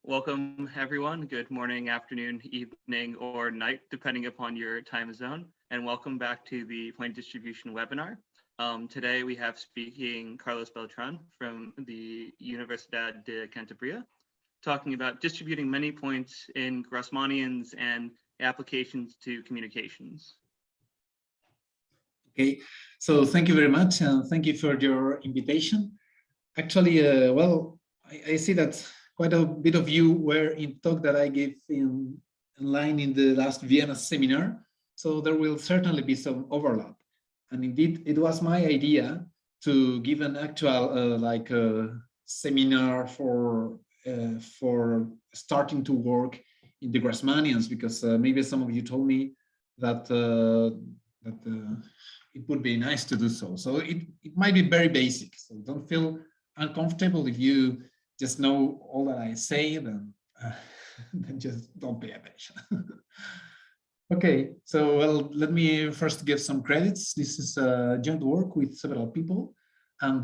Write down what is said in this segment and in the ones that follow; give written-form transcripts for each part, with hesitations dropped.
Welcome, everyone. Good morning, afternoon, evening, or night, depending upon your time zone. And welcome back to the point distribution webinar. Today, we have speaking Carlos Beltrán from the Universidad de Cantabria, talking about distributing many points in Grasmanians and applications to communications. Okay, so thank you very much, and thank you for your invitation. Actually, well, I see that quite a bit of you were in talk that I gave in line in the last Vienna seminar, so there will certainly be some overlap. And indeed, it was my idea to give an actual seminar for starting to work in the Grasmanians, because maybe some of you told me that it would be nice to do so. So it might be very basic, so don't feel uncomfortable if you just know all that I say, then just don't pay attention. Okay, so well, let me first give some credits. This is a joint work with several people, and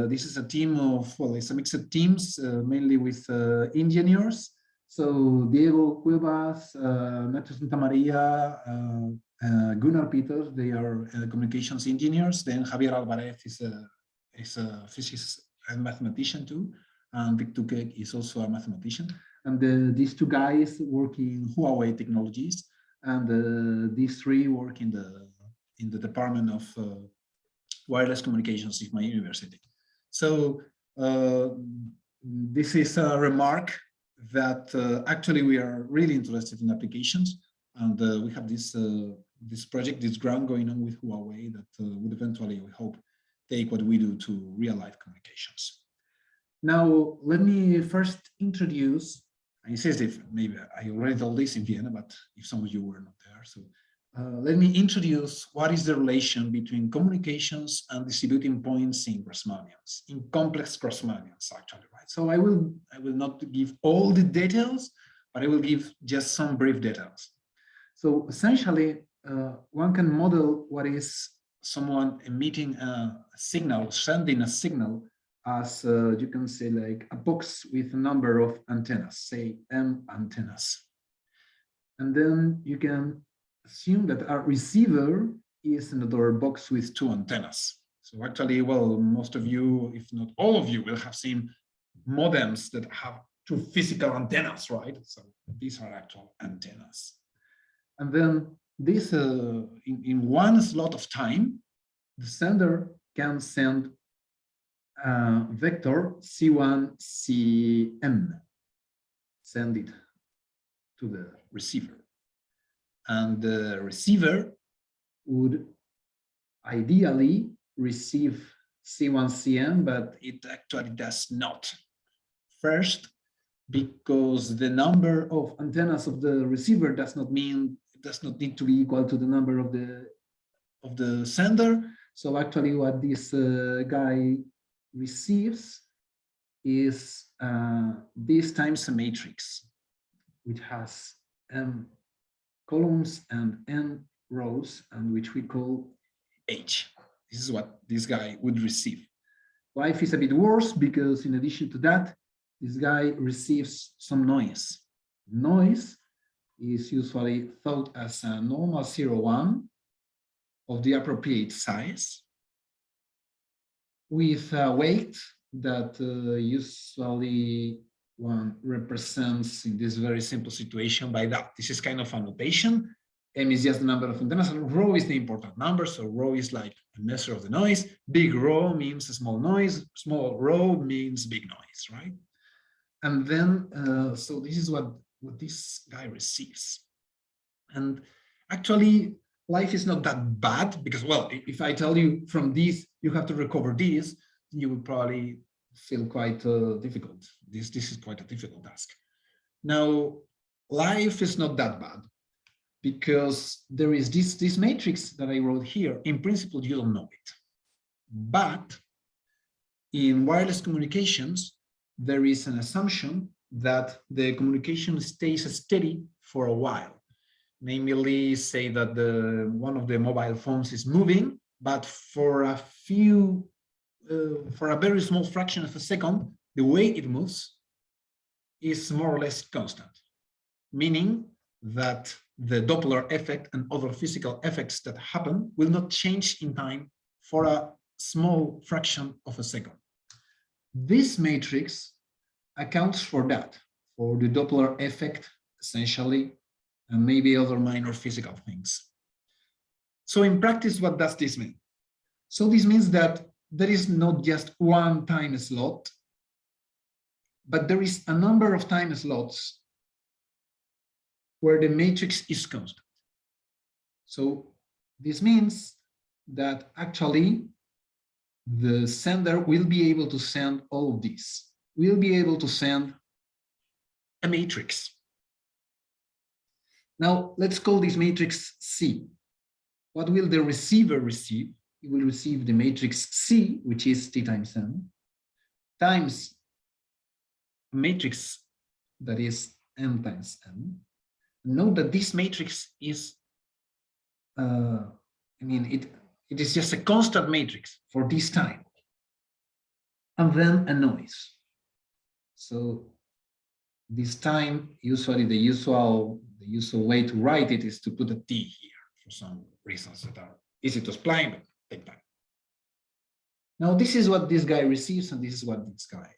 this is a team of, well, it's a mix of teams, mainly with engineers. So Diego Cuevas, Nacho Santamaria, Gunnar Peters, they are communications engineers. Then Javier Alvarez is a physicist and mathematician too, and Vic Tukek is also a mathematician. And these two guys work in Huawei Technologies, and these three work in the department of wireless communications in my university. So this is a remark that actually we are really interested in applications, and we have this project, this grant going on with Huawei that would eventually, we hope, take what we do to real-life communications. Now, let me first introduce, and it says if maybe I already told this in Vienna, but if some of you were not there, so let me introduce what is the relation between communications and distributing points in Grasmanians, in complex Grasmanians, actually, right? So I will not give all the details, but I will give just some brief details. So essentially, one can model what is someone emitting a signal, sending a signal, as you can say, like a box with a number of antennas, say M antennas. And then you can assume that a receiver is another box with two antennas. So actually, well, most of you, if not all of you, will have seen modems that have two physical antennas, right? So these are actual antennas. And then this, in one slot of time, the sender can send vector C1, Cn, send it to the receiver. And the receiver would ideally receive C1, Cn, but it actually does not. First, because the number of antennas of the receiver does not need to be equal to the number of the sender. So actually what this guy receives is this times a matrix, which has m columns and n rows, and which we call H. This is what this guy would receive. Life is a bit worse because in addition to that, this guy receives some noise. Noise is usually thought as a normal 0,1 of the appropriate size, with a weight that usually one represents in this very simple situation by that. This is kind of a notation. M is just the number of antennas, and rho is the important number. So rho is like a measure of the noise. Big rho means a small noise. Small rho means big noise, right? And then, so this is what this guy receives. And actually, life is not that bad because, well, if I tell you from this, you have to recover this, you would probably feel quite difficult. This is quite a difficult task. Now, life is not that bad because there is this matrix that I wrote here. In principle, you don't know it. But in wireless communications, there is an assumption that the communication stays steady for a while. Namely, say that one of the mobile phones is moving, but for a very small fraction of a second, the way it moves is more or less constant, meaning that the Doppler effect and other physical effects that happen will not change in time for a small fraction of a second. This matrix accounts for that, for the Doppler effect, essentially, and maybe other minor physical things. So in practice, what does this mean? So this means that there is not just one time slot, but there is a number of time slots where the matrix is constant. So this means that actually the sender will be able to send all of these. We'll be able to send a matrix. Now let's call this matrix C. What will the receiver receive? It will receive the matrix C, which is T times N, times a matrix that is N times N. Note that this matrix is, it is just a constant matrix for this time. And then a noise. So this time, usually the usual way to write it is to put a T here for some reasons that are easy to explain, but take time. Now, this is what this guy receives, and this is what this guy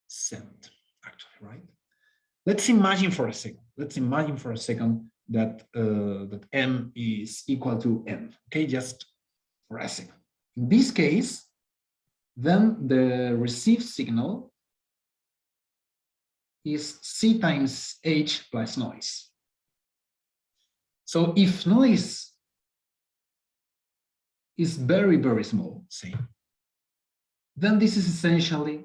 sent, actually, right? Let's imagine for a second. Let's imagine for a second that that M is equal to N. Okay, just for a second. In this case, then the received signal is C times H plus noise. So if noise is very, very small, say, then this is essentially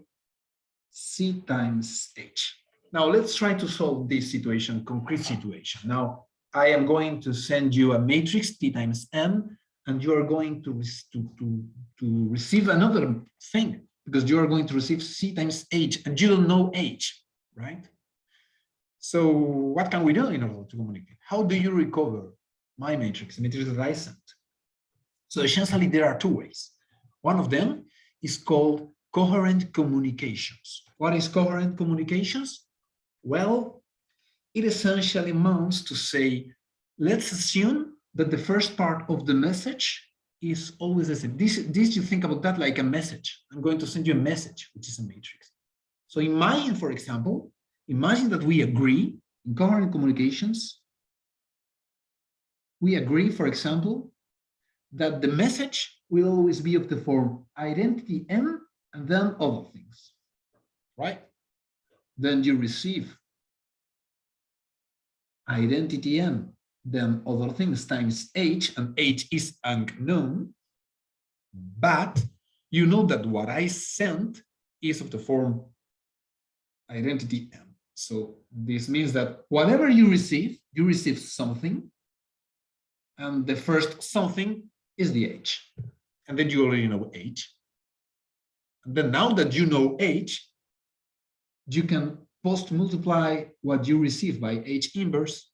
C times H. Now let's try to solve this situation, concrete situation. Now I am going to send you a matrix T times N, and you are going to receive another thing, because you are going to receive C times H, and you don't know H, right? So what can we do in order to communicate? How do you recover my matrix, the matrix that I sent? So essentially there are two ways. One of them is called coherent communications. What is coherent communications? Well, it essentially amounts to say, let's assume that the first part of the message is always the same. This you think about that like a message. I'm going to send you a message, which is a matrix. So imagine, for example, imagine that we agree in coherent communications. We agree, for example, that the message will always be of the form identity N and then other things, right? Then you receive identity N, then other things times H, and H is unknown, but you know that what I sent is of the form identity N. So this means that whatever you receive something, and the first something is the H. And then you already know H. And then now that you know H, you can post multiply what you receive by H inverse,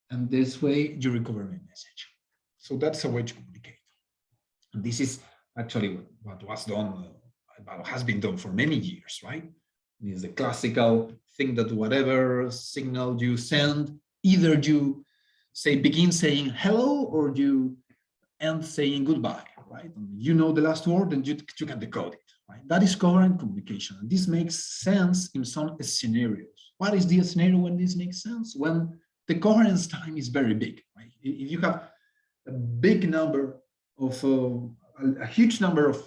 and this way you recover my message. So that's a way to communicate. And this is actually what was done, has been done for many years, right? It is the classical thing that whatever signal you send, either you begin saying hello or you end saying goodbye, right? And you know the last word and you can decode it, right? That is coherent communication. And this makes sense in some scenarios. What is the scenario when this makes sense? When the coherence time is very big, right? If you have a big number of, a huge number of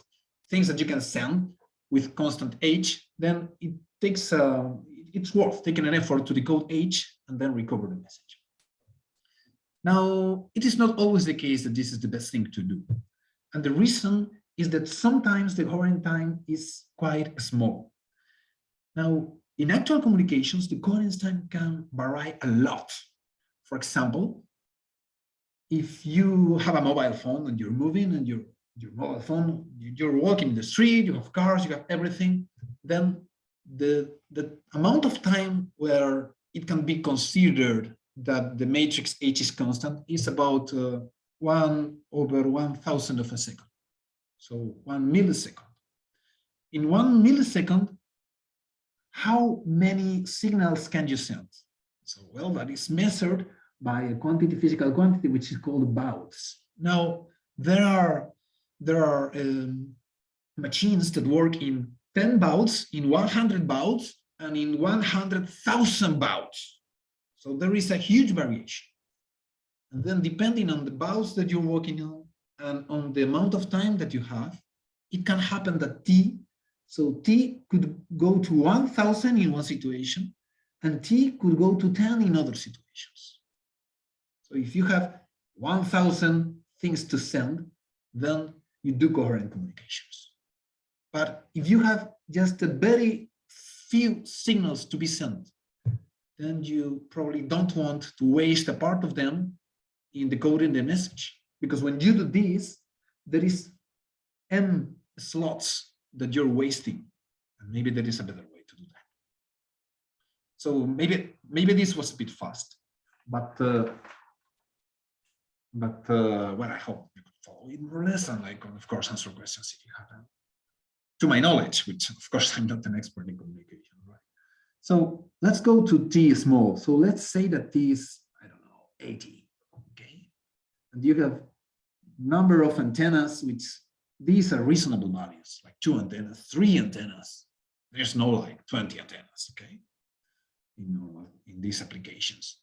things that you can send with constant H, then it takes, it's worth taking an effort to decode H and then recover the message. Now, it is not always the case that this is the best thing to do. And the reason is that sometimes the coherent time is quite small. Now, in actual communications, the coherence time can vary a lot. For example, if you have a mobile phone and you're moving and your mobile phone, you're walking in the street, you have cars, you have everything, then the amount of time where it can be considered that the matrix H is constant is about 1/1000 of a second. So 1 millisecond. In 1 millisecond, how many signals can you send? So, well, that is measured by a quantity, physical quantity, which is called bauds. Now, there are machines that work in 10 bauds, in 100 bauds, and in 100,000 bauds. So there is a huge variation. And then depending on the bauds that you're working on and on the amount of time that you have, it can happen that so T could go to 1,000 in one situation, and T could go to 10 in other situations. So if you have 1,000 things to send, then you do coherent communications. But if you have just a very few signals to be sent, then you probably don't want to waste a part of them in decoding the message. Because when you do this, there is n slots that you're wasting. And maybe there is a better way to do that. So maybe this was a bit fast, but well, I hope you could follow it more or less, and I can, of course, answer questions if you have them. To my knowledge, which of course I'm not an expert in communication, right? So let's go to T small. So let's say that T is, I don't know, 80, okay? And you have number of antennas, which these are reasonable values, like 2 antennas, 3 antennas. There's no like 20 antennas, okay? In these applications.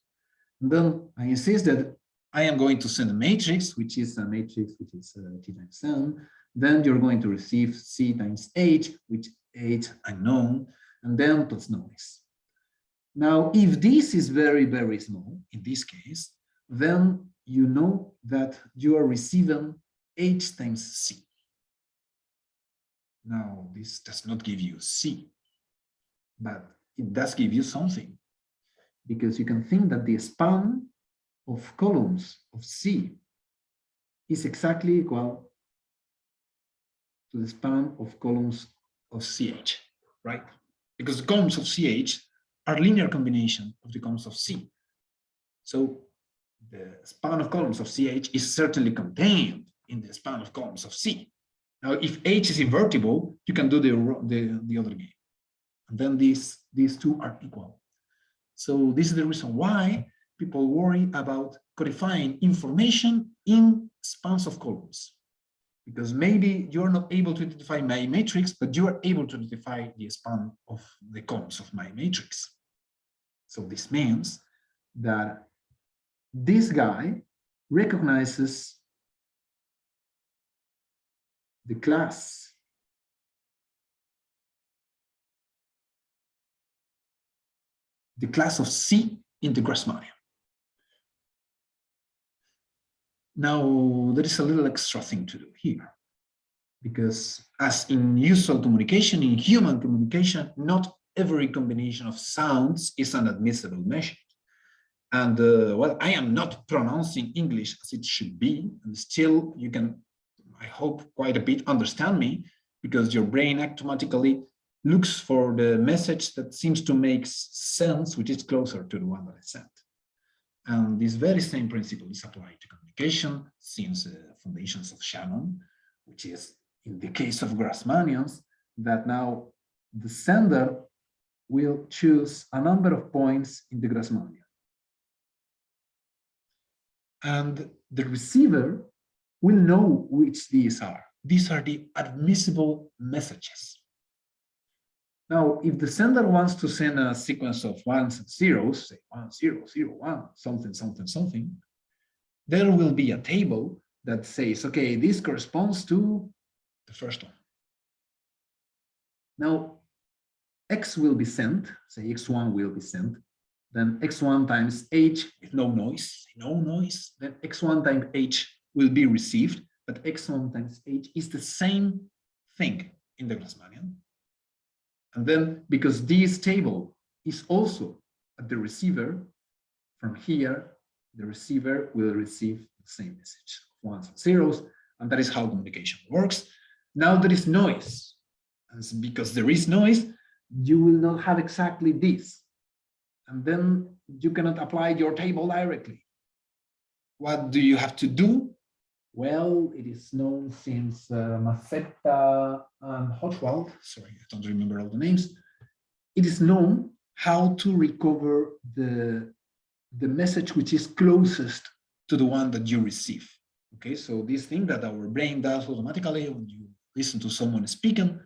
And then I insist that I am going to send a matrix, which is a matrix which is T times n. Then you're going to receive C times H, which H unknown, and then plus noise. Now, if this is very, very small, in this case, then you know that you are receiving H times C. Now, this does not give you C, but it does give you something, because you can think that the span of columns of C is exactly equal to the span of columns of CH, right? Because the columns of CH are linear combination of the columns of C. So the span of columns of CH is certainly contained in the span of columns of C. Now, if H is invertible, you can do the other game. And then these two are equal. So this is the reason why people worry about codifying information in spans of columns. Because maybe you're not able to identify my matrix, but you are able to identify the span of the columns of my matrix. So this means that this guy recognizes the class of C in the Grasmanian. Now, there is a little extra thing to do here, because as in usual communication, in human communication, not every combination of sounds is an admissible measure. And well, I am not pronouncing English as it should be, and still you can, I hope, quite a bit understand me, because your brain automatically looks for the message that seems to make sense, which is closer to the one that I sent. And this very same principle is applied to communication since foundations of Shannon, which is in the case of Grasmanians, that now the sender will choose a number of points in the Grasmanian. And the receiver will know which these are. These are the admissible messages. Now, if the sender wants to send a sequence of ones and zeros, say 1, 0, 0, 1, something, something, something, there will be a table that says, okay, this corresponds to the first one. Now, X will be sent, say X1 will be sent, then X1 times H with no noise, then X1 times H will be received, but X1 times H is the same thing in the Grasmanian. And then, because this table is also at the receiver, from here, the receiver will receive the same message, ones and zeros, and that is how communication works. Now there is noise, and because there is noise, you will not have exactly this. And then you cannot apply your table directly. What do you have to do? Well, it is known since Macetta and Hochwald. Sorry, I don't remember all the names. it is known how to recover the message which is closest to the one that you receive. Okay, so this thing that our brain does automatically when you listen to someone speaking,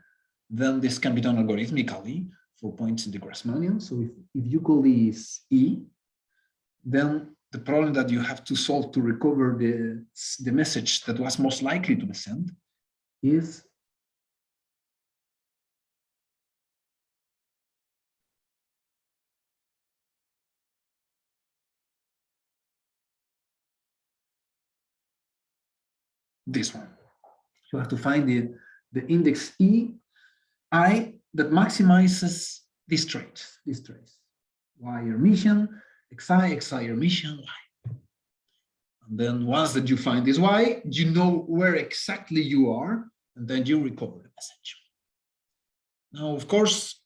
then this can be done algorithmically for points in the Grasmanian. So if you call this E, then the problem that you have to solve to recover the message that was most likely to be sent is this one. You have to find the index I that maximizes these traits, Y emission, xi emission, Y. And then once that you find this Y, you know where exactly you are, and then you recover the message. Now, of course,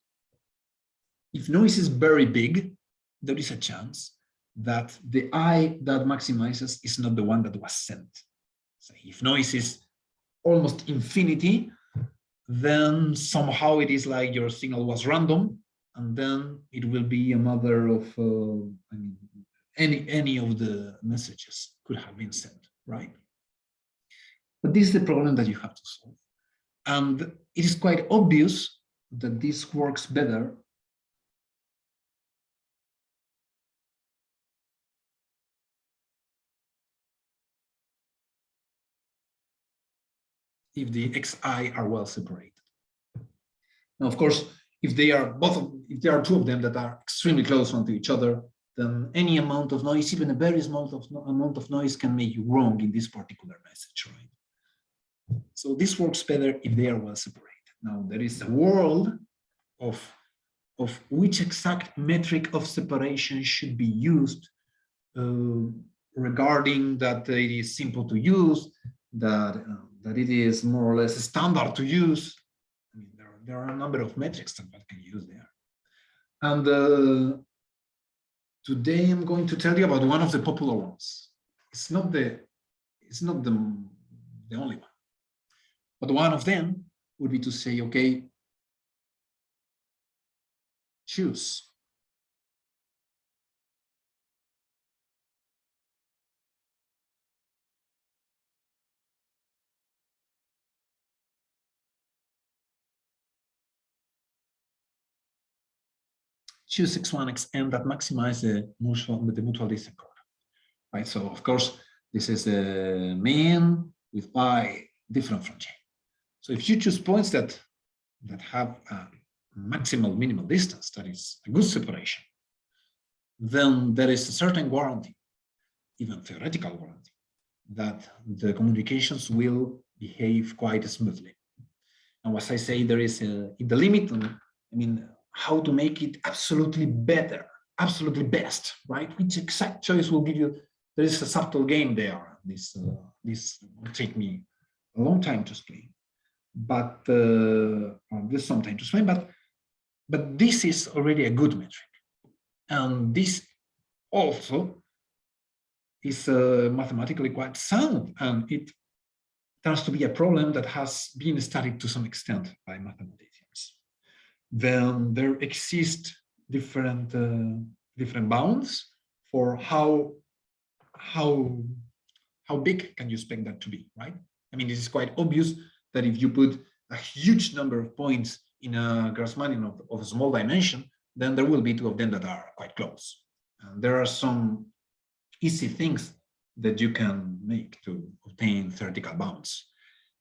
if noise is very big, there is a chance that the I that maximizes is not the one that was sent. So if noise is almost infinity, then somehow it is like your signal was random, and then it will be a matter of I mean, any of the messages could have been sent, right? But this is the problem that you have to solve, and it is quite obvious that this works better if the xi are well separated. Now, of course, if they are if there are two of them that are extremely close one to each other, then any amount of noise, even a very small amount of noise, can make you wrong in this particular message, right? So this works better if they are well separated. Now, there is a world of which exact metric of separation should be used regarding that it is simple to use, that it is more or less standard to use. I mean, there are a number of metrics that one can use there. And today I'm going to tell you about one of the popular ones. It's not the only one, but one of them would be to say, okay, choose x1, xn that maximize the mutual distance product, right? So of course, this is the mean with I different from J. So if you choose points that have a maximal minimal distance, that is a good separation, then there is a certain guarantee, even theoretical guarantee, that the communications will behave quite smoothly. And as I say, there is in the limit, I mean, how to make it absolutely better, absolutely best, right? Which exact choice will give you, there is a subtle game there. This will take me a long time to explain, but there's some time to explain, but this is already a good metric. And this also is mathematically quite sound, and it turns to be a problem that has been studied to some extent by mathematicians. Then there exist different bounds for how big can you expect that to be, right? I mean, this is quite obvious that if you put a huge number of points in a Grasmanian of a small dimension, then there will be two of them that are quite close. And there are some easy things that you can make to obtain theoretical bounds.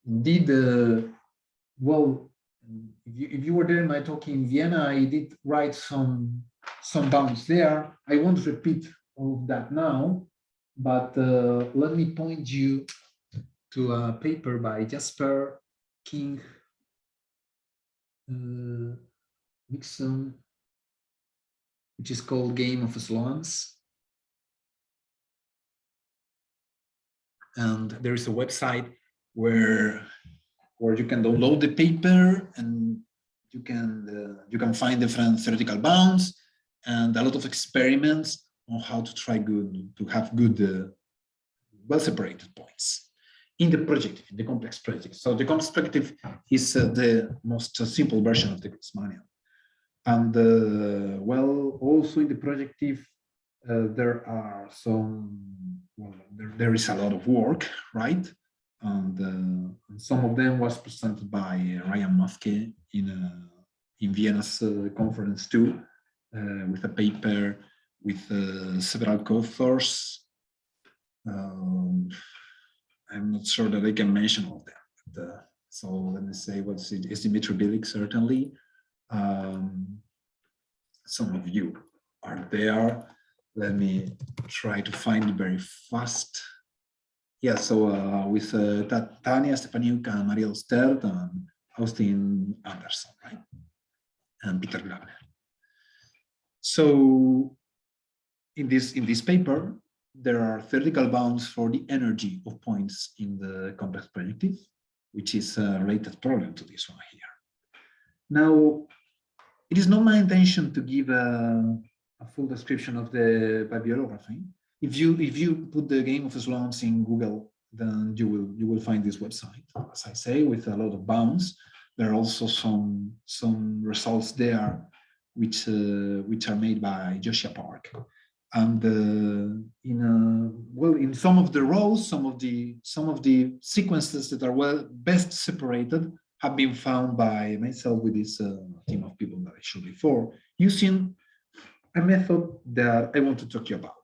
Indeed, well, if you were there in my talk in Vienna, I did write some bounds there. I won't repeat all of that now, but let me point you to a paper by Jasper, King, Nixon, which is called Game of Slants. And there is a website where you can download the paper and you can find different theoretical bounds and a lot of experiments on how to try to have good well separated points in the projective, in the complex projective. So the complex projective is the most simple version of the Grasmanian. And well, also in the projective, there are some, well, there is a lot of work, right? And some of them was presented by Ryan Muske in Vienna's conference too, with a paper with several co-authors. I'm not sure that I can mention all of them. But, so let me say, what's it? Is Dimitri Bilik, certainly. Some of you are there. Let me try to find it very fast. Yeah, so with Tania Stepaniuk and Maria Ostert and Austin Anderson, right? And Peter Grabner. So in this paper, there are theoretical bounds for the energy of points in the complex projective, which is a related problem to this one here. Now, it is not my intention to give a full description of the bibliography. If you put the game of slums in Google, then you will find this website, as I say, with a lot of bounds. There are also some results there which are made by Joshua Park. And in some of the rows, some of the sequences that are best separated have been found by myself with this team of people that I showed before, using a method that I want to talk to you about.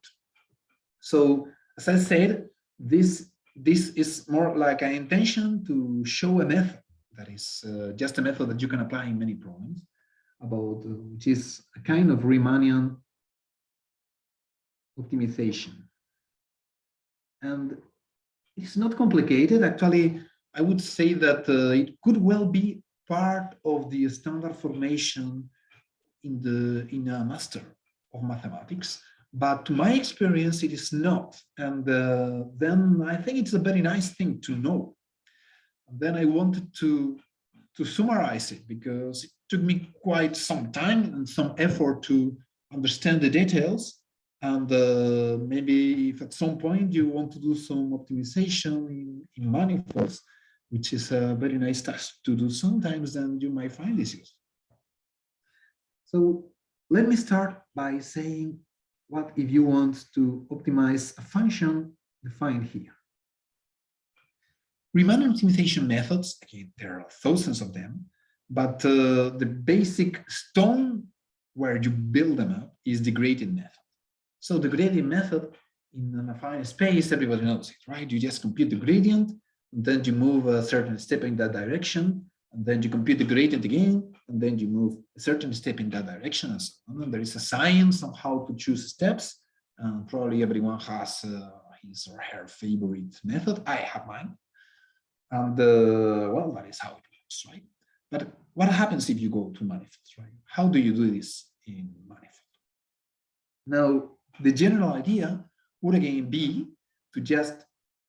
So, as I said, this is more like an intention to show a method that is just a method that you can apply in many problems, which is a kind of Riemannian optimization. And it's not complicated. Actually, I would say that it could well be part of the standard formation in a master of mathematics, but to my experience, it is not. And then I think it's a very nice thing to know. And then I wanted to summarize it, because it took me quite some time and some effort to understand the details. And maybe if at some point you want to do some optimization in manifolds, which is a very nice task to do sometimes, then you might find this useful. So let me start by saying, what if you want to optimize a function defined here? Riemann optimization methods, again, there are thousands of them, but the basic stone where you build them up is the gradient method. So the gradient method in an affine space, everybody knows it, right? You just compute the gradient, and then you move a certain step in that direction, and then you compute the gradient again, and then you move a certain step in that direction, and so on. And there is a science on how to choose steps, and probably everyone has his or her favorite method. I have mine. And well, that is how it works, right? But what happens if you go to manifolds, right? How do you do this in manifold? Now, the general idea would again be to just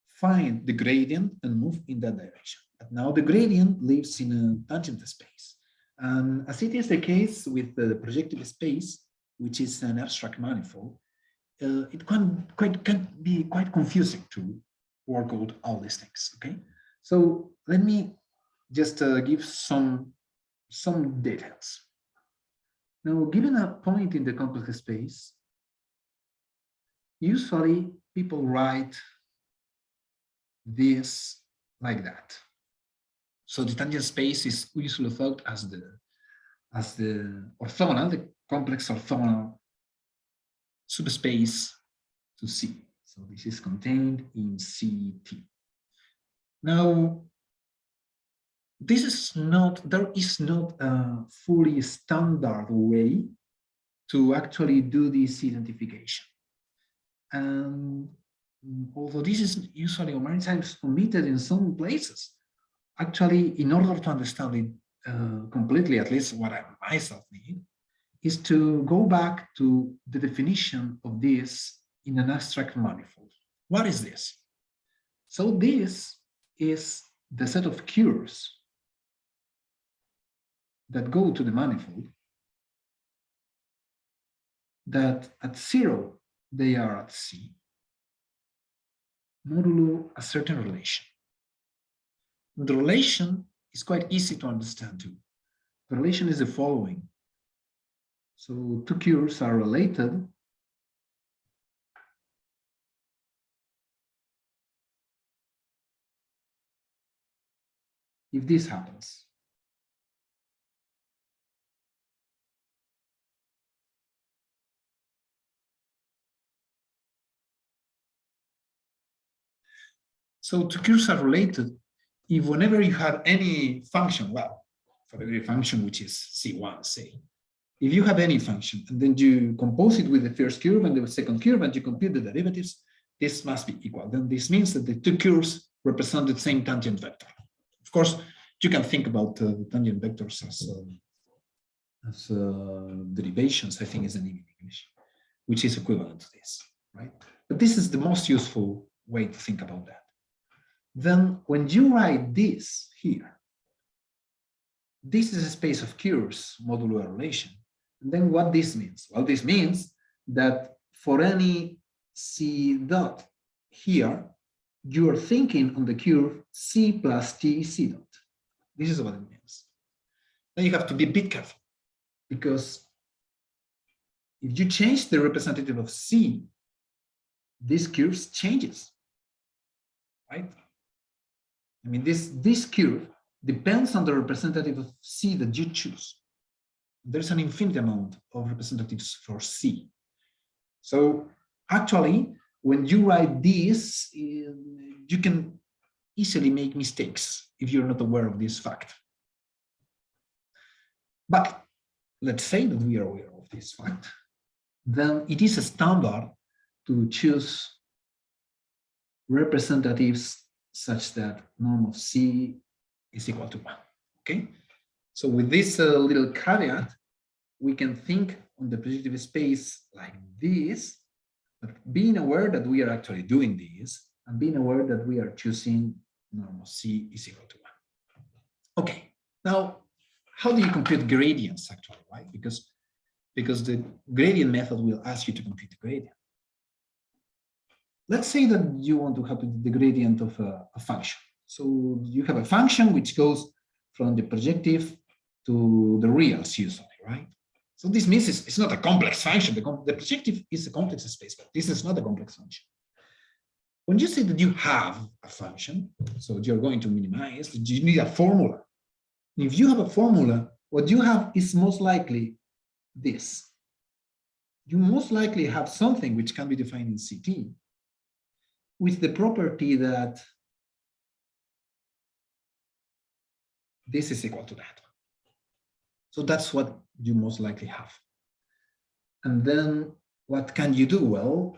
find the gradient and move in that direction. But now the gradient lives in a tangent space. And as it is the case with the projective space, which is an abstract manifold, it can be quite confusing to work out all these things, okay? So let me just give some details. Now, given a point in the complex space, usually people write this like that. So the tangent space is usually thought as the orthogonal, the complex orthogonal subspace to C. So this is contained in CT. Now, there is not a fully standard way to actually do this identification. And although this is usually or many times omitted in some places, actually, in order to understand it completely, at least what I myself need, is to go back to the definition of this in an abstract manifold. What is this? So this is the set of cures that go to the manifold, that at zero, they are at C, modulo a certain relation. The relation is quite easy to understand too. The relation is the following. So two curves are related if this happens. So two curves are related if whenever you have any function, well, for every function which is C1, say, if you have any function and then you compose it with the first curve and the second curve and you compute the derivatives, this must be equal. Then this means that the two curves represent the same tangent vector. Of course, you can think about the tangent vectors as derivations, I think is an English, which is equivalent to this, right? But this is the most useful way to think about that. Then when you write this here, this is a space of curves modulo a relation. And then what this means? Well, this means that for any C dot here, you're thinking on the curve C plus T C dot. This is what it means. Now you have to be a bit careful, because if you change the representative of C, this curve changes, right? I mean, this curve depends on the representative of C that you choose. There's an infinite amount of representatives for C. So actually, when you write this, you can easily make mistakes if you're not aware of this fact. But let's say that we are aware of this fact, then it is a standard to choose representatives such that norm of C is equal to 1, okay? So with this little caveat, we can think on the projective space like this, but being aware that we are actually doing this, and being aware that we are choosing norm of C is equal to 1. Okay, now, how do you compute gradients actually, right? Because the gradient method will ask you to compute the gradient. Let's say that you want to compute the gradient of a function. So you have a function which goes from the projective to the reals usually, right? So this means it's not a complex function. The projective is a complex space, but this is not a complex function. When you say that you have a function, so you're going to minimize, you need a formula. If you have a formula, what you have is most likely this. You most likely have something which can be defined in CT with the property that this is equal to that. So that's what you most likely have. And then what can you do? Well,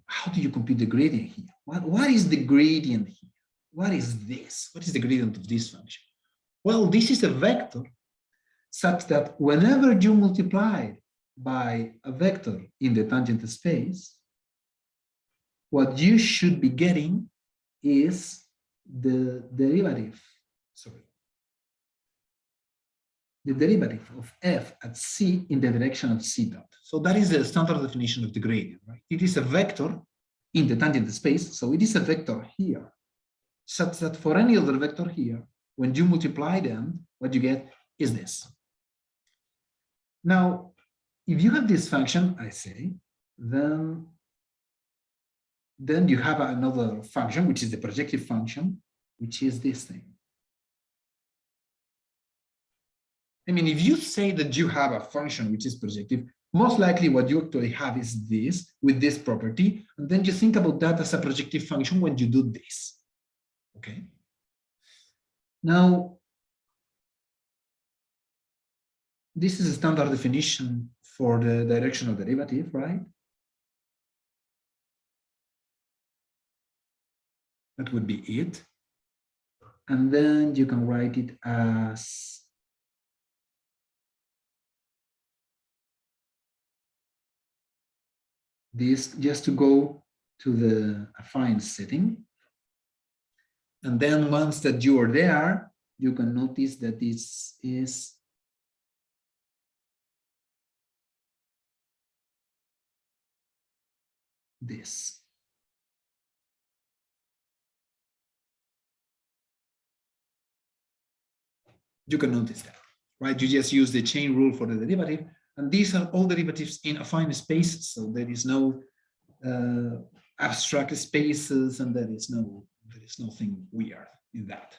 how do you compute the gradient here? What is the gradient here? What is this? What is the gradient of this function? Well, this is a vector such that whenever you multiply it by a vector in the tangent space, what you should be getting is the derivative, the derivative of f at C in the direction of C dot. So that is the standard definition of the gradient, right? It is a vector in the tangent space, so it is a vector here, such that for any other vector here, when you multiply them, what you get is this. Now, if you have this function, I say, then you have another function, which is the projective function, which is this thing. I mean, if you say that you have a function which is projective, most likely what you actually have is this with this property, and then you think about that as a projective function when you do this. Okay. Now, this is a standard definition for the directional derivative, right? That would be it. And then you can write it as this, just to go to the affine setting. And then once that you are there, you can notice that this is this. You can notice that, right? You just use the chain rule for the derivative, and these are all derivatives in affine spaces, so there is no abstract spaces, and there is nothing weird in that.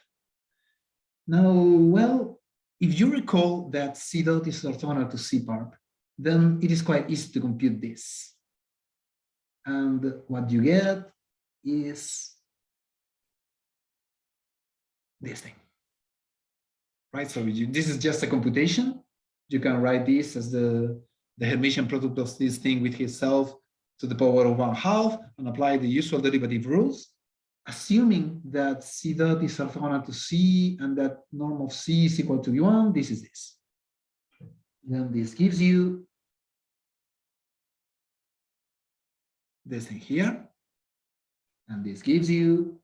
Now, well, if you recall that C dot is orthogonal to C perp, then it is quite easy to compute this. And what you get is this thing, right? So this is just a computation. You can write this as the Hermitian product of this thing with itself to the power of 1/2 and apply the usual derivative rules, assuming that C dot is orthogonal to C and that norm of C is equal to V1. This is this. Then this gives you this thing here, and this gives you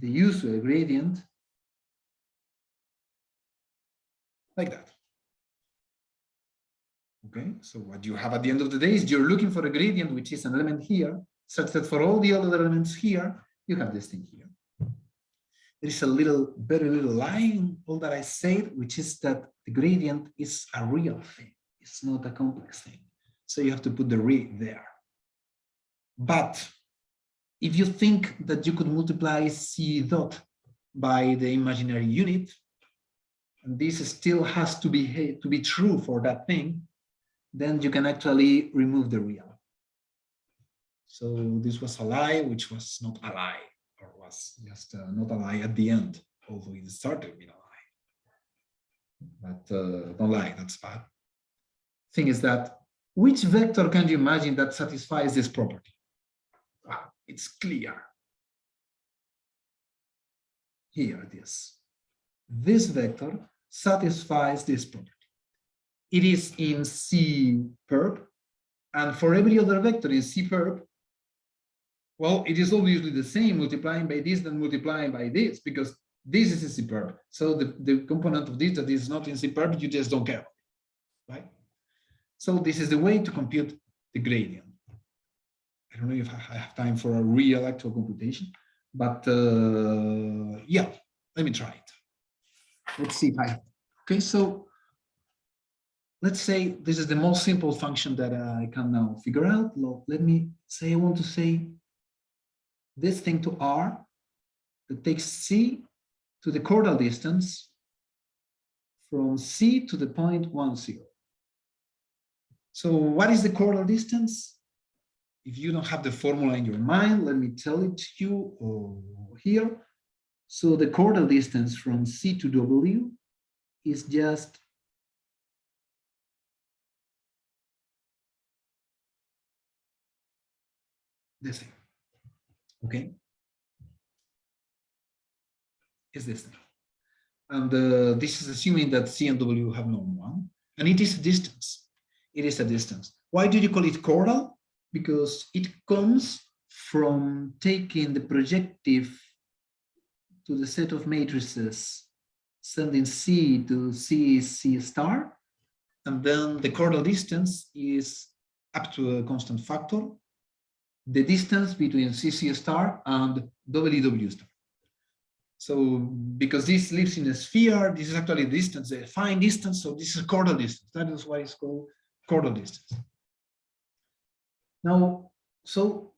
the usual gradient like that. Okay, so what you have at the end of the day is you're looking for a gradient which is an element here, such that for all the other elements here, you have this thing here. There is a very little lie in all that I said, which is that the gradient is a real thing. It's not a complex thing. So you have to put the re there. But if you think that you could multiply C dot by the imaginary unit, and this still has to be true for that thing, then you can actually remove the real. So this was a lie, which was not a lie, or was just not a lie at the end, although it started with a lie. But don't lie, that's bad. Thing is that, which vector can you imagine that satisfies this property? Wow, it's clear. Here it is. This vector satisfies this property. It is in C perp, and for every other vector in C perp, well, it is obviously the same multiplying by this than multiplying by this, because this is in C perp. So the component of this that is not in C perp, you just don't care, right? So this is the way to compute the gradient. I don't know if I have time for a real actual computation, but yeah, let me try it. Let's see if I, okay, so let's say this is the most simple function that I can now figure out. Let me say I want to say this thing to R that takes C to the chordal distance from C to the point 1, 0. So what is the chordal distance? If you don't have the formula in your mind, let me tell it to you here. So the chordal distance from C to W is just this thing, okay? Is this thing. And this is assuming that C and W have norm 1, and it is a distance. It is a distance. Why do you call it chordal? Because it comes from taking the projective to the set of matrices, sending C to C star, and then the chordal distance is up to a constant factor, the distance between C star and W star. So because this lives in a sphere, this is actually the distance, the fine distance, so this is chordal distance. That is why it's called chordal distance. Now, so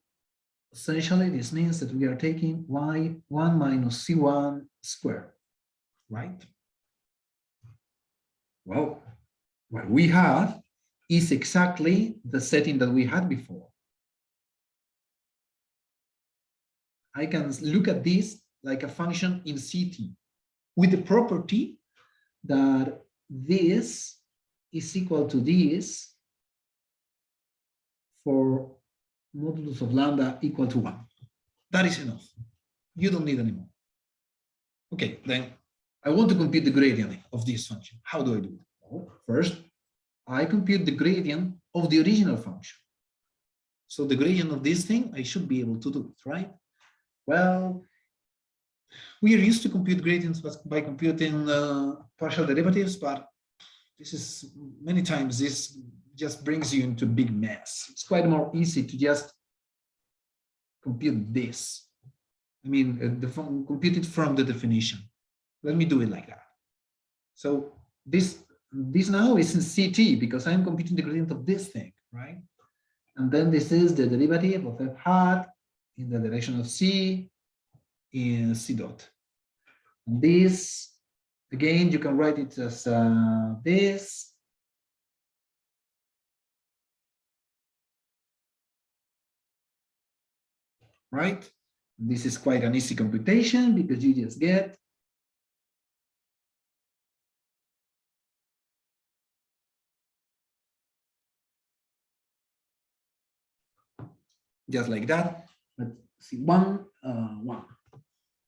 essentially this means that we are taking y1 minus c1 squared, right? Well, what we have is exactly the setting that we had before. I can look at this like a function in CT with the property that this is equal to this for modulus of lambda equal to 1. That is enough. You don't need any more. Okay, then I want to compute the gradient of this function. How do I do it? Well, first, I compute the gradient of the original function. So the gradient of this thing, I should be able to do it, right? Well, we are used to compute gradients by computing partial derivatives, but this is many times this just brings you into a big mess. It's quite more easy to just compute this. I mean, compute it from the definition. Let me do it like that. So this now is in CT because I'm computing the gradient of this thing, right? And then this is the derivative of f hat in the direction of C in C dot. And this, again, you can write it as this. Right? This is quite an easy computation because you just get just like that. Let's see, 1, 1,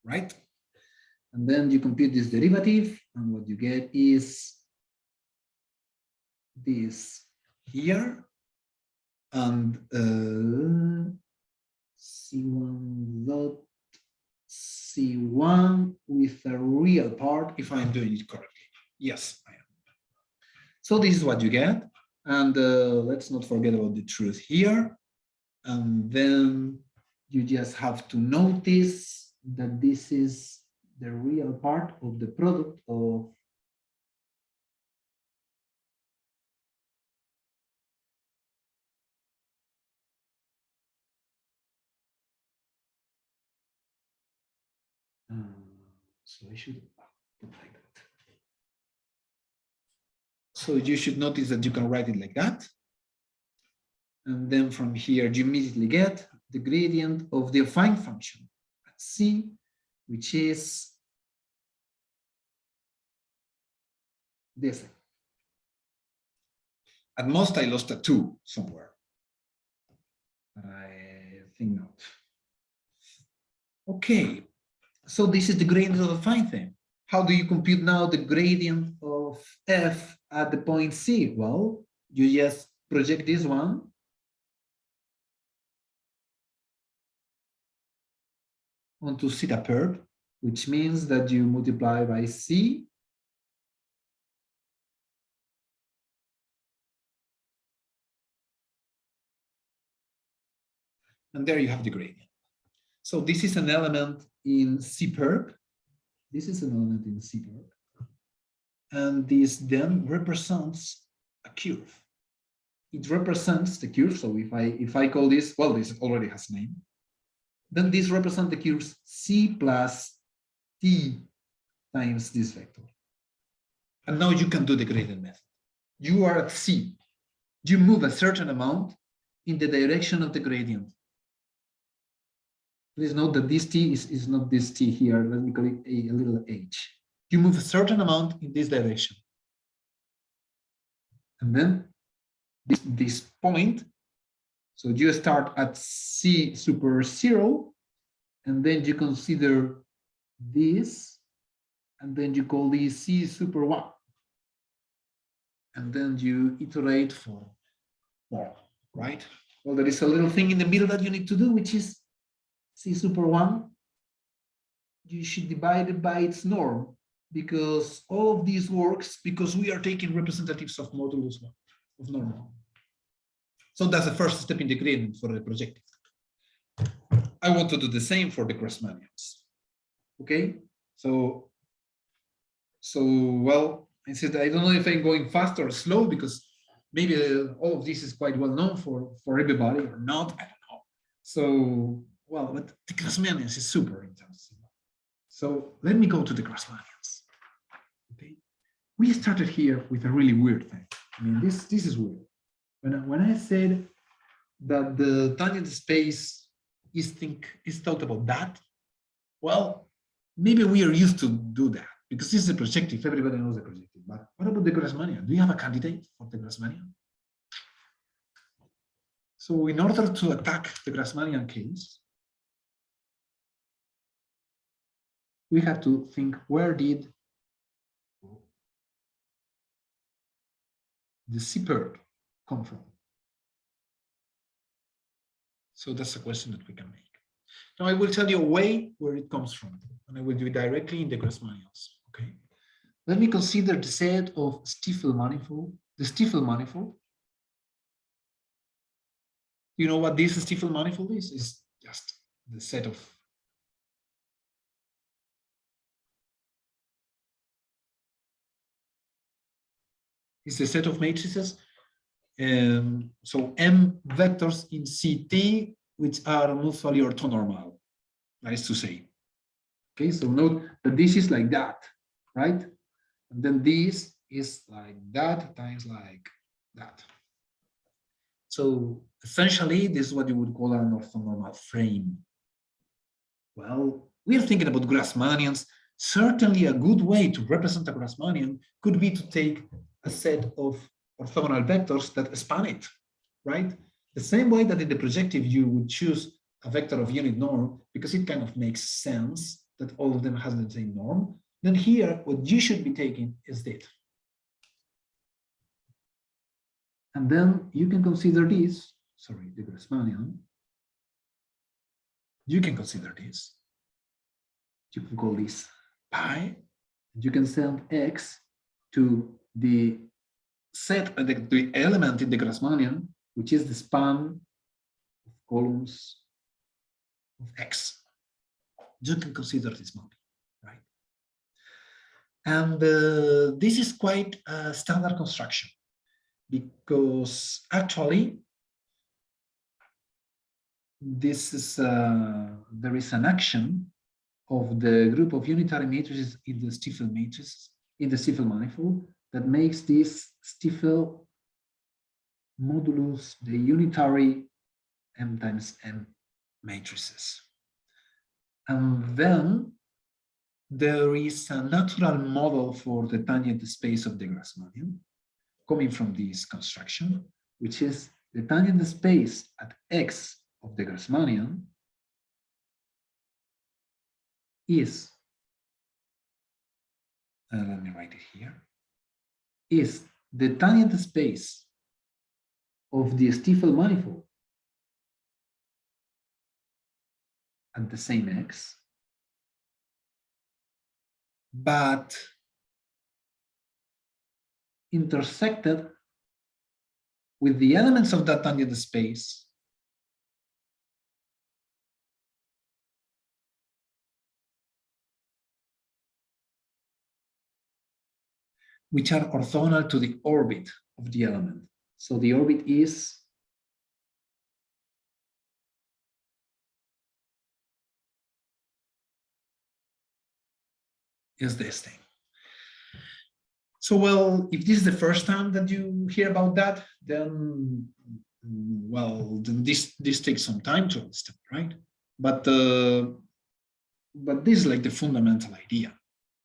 right? And then you compute this derivative, and what you get is this here, and C1 dot C1 with a real part, if I'm doing it correctly. Yes, I am. So this is what you get. And let's not forget about the truth here. And then you just have to notice that this is the real part of the product of so I should put like that. So you should notice that you can write it like that. And then from here, you immediately get the gradient of the affine function at C, which is this thing. At most, I lost a 2 somewhere, but I think not. Okay, so this is the gradient of the affine thing. How do you compute now the gradient of f at the point C? Well, you just project this one. Onto theta perp, which means that you multiply by C. And there you have the gradient. So this is an element in C perp. This is an element in C perp. And this then represents a curve. It represents the curve. So if I call this, well, this already has a name. Then this represents the curves C plus T times this vector. And now you can do the gradient method. You are at C. You move a certain amount in the direction of the gradient. Please note that this T is not this T here. Let me call it a little h. You move a certain amount in this direction. And then this point, so you start at C super 0, and then you consider this, and then you call this C super 1. And then you iterate for more, right? Well, there is a little thing in the middle that you need to do, which is C super 1. You should divide it by its norm, because all of this works because we are taking representatives of modulus 1, of normal. So that's the first step in the gradient for the projective. I want to do the same for the Grasmanians. Okay, so well, I said I don't know if I'm going fast or slow, because maybe all of this is quite well known for everybody or not. I don't know. So well, but the Grasmanians is super intense. So let me go to the Grasmanians. Okay, we started here with a really weird thing. I mean, this is weird. When I said that the tangent space is thought about that, well, maybe we are used to do that because this is a projective. Everybody knows the projective. But what about the Grasmanian? Do you have a candidate for the Grasmanian? So in order to attack the Grasmanian case, we have to think, where did the C perp come from? So that's a question that we can make. Now I will tell you a way where it comes from, and I will do it directly in the Grasmanians. Okay. Let me consider the set of Stifle manifold. The Stifle manifold. You know what this Stifle manifold is? It's just the set of is a set of matrices. So M vectors in CT, which are mutually orthonormal, nice to say. Okay, so note that this is like that, right? And then this is like that times like that. So essentially, this is what you would call an orthonormal frame. Well, we are thinking about Grasmanians. Certainly a good way to represent a Grasmanian could be to take a set of orthogonal vectors that span it, right? The same way that in the projective you would choose a vector of unit norm because it kind of makes sense that all of them has the same norm. Then here, what you should be taking is that. And then you can consider this, sorry, the Grasmanian. You can consider this. You can call this pi. You can send x to the set, the element in the Grasmanian, which is the span of columns of x. You can consider this model, right? And this is quite a standard construction because actually this is there is an action of the group of unitary matrices in the Stifle matrices in the Stifle manifold that makes this Stifle modulus the unitary m times n matrices. And then there is a natural model for the tangent space of the Grasmanian coming from this construction, which is the tangent space at x of the Grasmanian is, let me write it here, is the tangent space of the Stifle manifold at the same x, but intersected with the elements of that tangent space which are orthogonal to the orbit of the element. So the orbit is this thing. So, well, if this is the first time that you hear about that, then, well, then this takes some time to understand, right? But this is like the fundamental idea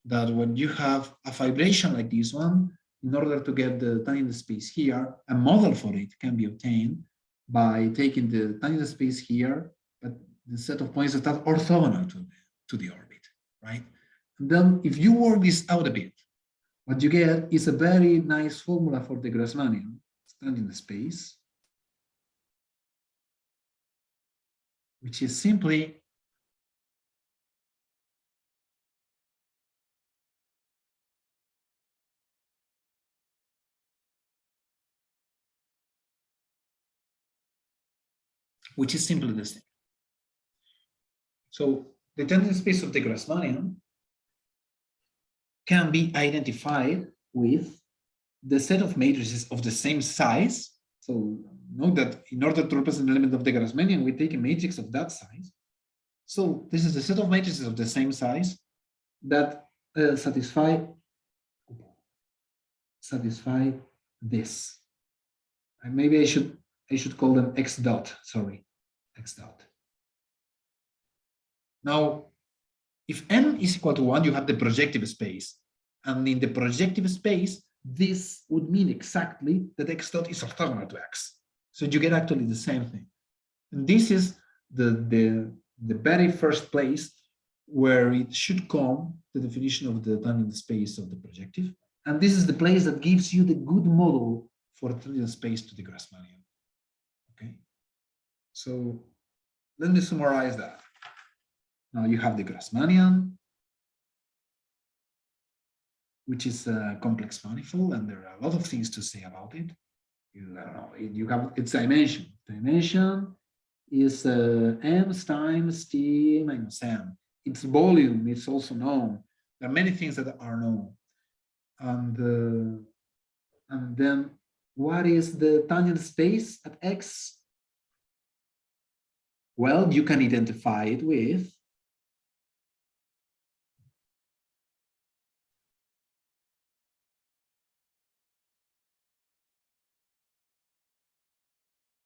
that when you have a vibration like this one, in order to get the tangent space here, a model for it can be obtained by taking the tangent space here, but the set of points that are orthogonal to the orbit, right? And then if you work this out a bit, what you get is a very nice formula for the Grasmanian tangent space, which is simply this thing. So the tangent space of the Grasmanian can be identified with the set of matrices of the same size. So note that in order to represent an element of the Grasmanian, we take a matrix of that size. So this is the set of matrices of the same size that satisfy this. And maybe I should call them x dot. Sorry, x dot. Now, if n is equal to 1, you have the projective space. And in the projective space, this would mean exactly that x dot is orthogonal to x. So you get actually the same thing. And this is the very first place where it should come the definition of the tangent space of the projective. And this is the place that gives you the good model for tangent space to the Grasmanian. Okay. So let me summarize that. Now you have the Grasmanian, which is a complex manifold, and there are a lot of things to say about it. You have its dimension. Dimension is m times t minus m. Its volume is also known. There are many things that are known, and And then what is the tangent space at X? Well, you can identify it with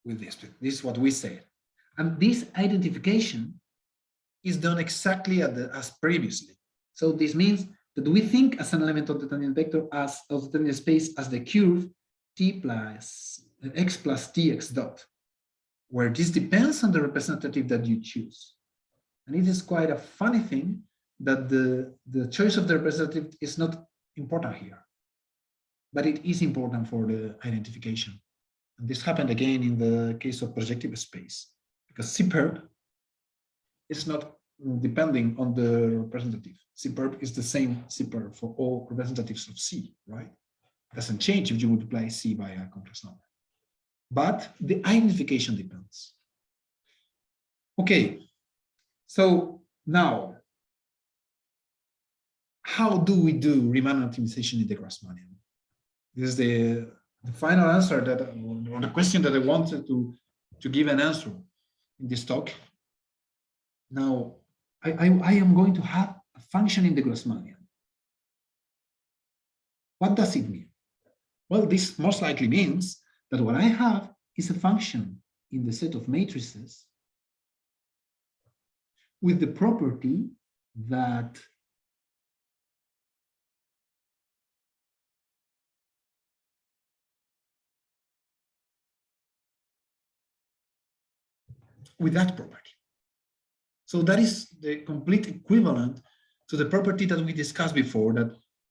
this. This is what we say. And this identification is done exactly as previously. So this means that we think as an element of the tangent vector as of the tangent space as the curve t plus x plus tx dot, where this depends on the representative that you choose. And it is quite a funny thing that the choice of the representative is not important here, but it is important for the identification. And this happened again in the case of projective space, because C-perp is not depending on the representative. C-perp is the same C-perp for all representatives of C, right? It doesn't change if you multiply C by a complex number. But the identification depends. Okay, so now, how do we do Riemann optimization in the Grasmanian? This is the final answer that, or the question that I wanted to give an answer in this talk. Now, I am going to have a function in the Grasmanian. What does it mean? Well, this most likely means that what I have is a function in the set of matrices with the property that with that property. So that is the complete equivalent to the property that we discussed before,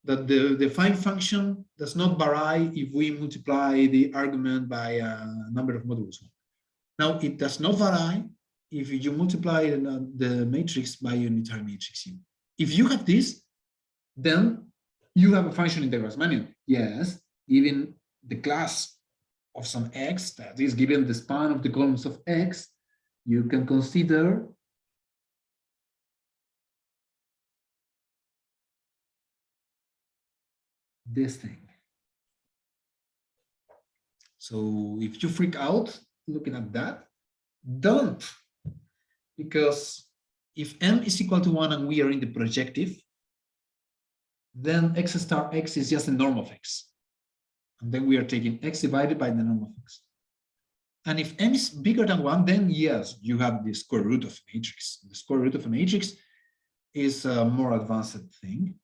that the defined function does not vary if we multiply the argument by a number of modulus. Now, it does not vary if you multiply the matrix by a unitary matrix U. If you have this, then you have a function in the Grasmanian. Yes, even the class of some x, that is given the span of the columns of x, you can consider this thing. So if you freak out looking at that, don't. Because if m is equal to 1 and we are in the projective, then x star x is just the norm of x. And then we are taking x divided by the norm of x. And if m is bigger than 1, then yes, you have the square root of a matrix. The square root of a matrix is a more advanced thing.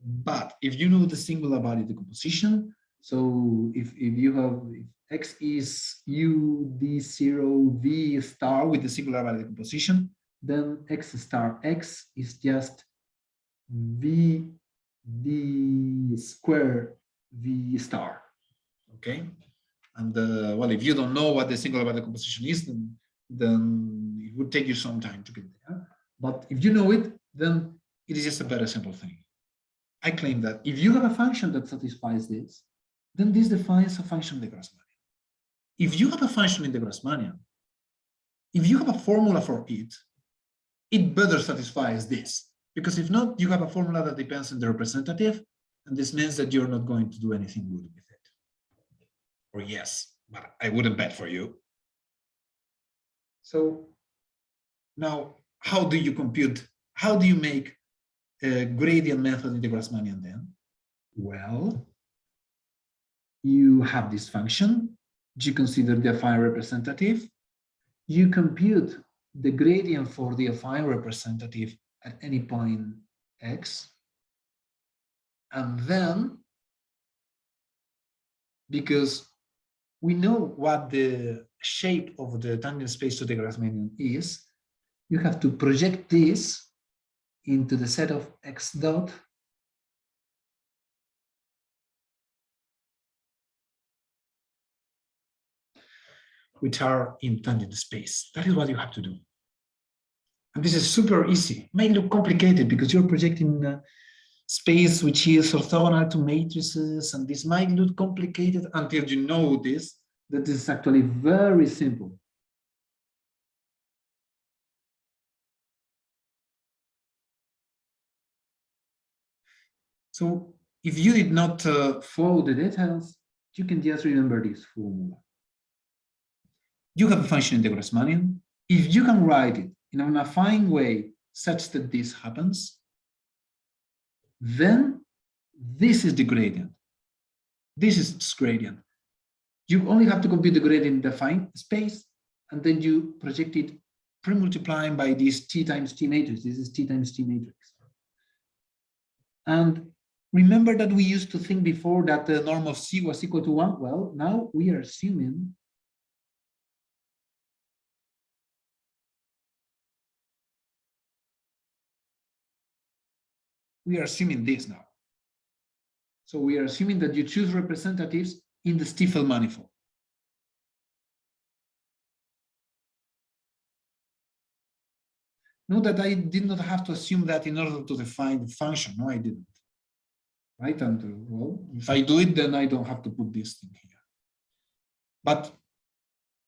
But if you know the singular value decomposition, so if you have, if x is u d0 v star with the singular value decomposition, then x star x is just v d square v star. Okay, and well, if you don't know what the singular value decomposition is, then it would take you some time to get there. But if you know it, then it is just a very simple thing. I claim that if you have a function that satisfies this, then this defines a function in the Grasmanian. If you have a function in the Grasmanian, if you have a formula for it, it better satisfies this. Because if not, you have a formula that depends on the representative, and this means that you're not going to do anything good with it. Or yes, but I wouldn't bet for you. So now, how do you compute? How do you make a gradient method in the Grasmanian then? Well, you have this function, you consider the affine representative, you compute the gradient for the affine representative at any point x, and then, because we know what the shape of the tangent space to the Grasmanian is, you have to project this into the set of x dot which are in tangent space. That is what you have to do. And this is super easy. It may look complicated because you're projecting space which is orthogonal to matrices, and this might look complicated until you know this, that this is actually very simple. So if you did not follow the details, you can just remember this formula. You have a function in the Grasmanian. If you can write it in an affine way such that this happens, then this is the gradient. This is its gradient. You only have to compute the gradient in the affine space, and then you project it pre-multiplying by this T times T matrix. This is T times T matrix. And remember that we used to think before that the norm of C was equal to 1? Well, now we are assuming this now. So we are assuming that you choose representatives in the Stifle manifold. Note that I did not have to assume that in order to define the function. No, I didn't. Right? And well, if I do it, then I don't have to put this thing here. But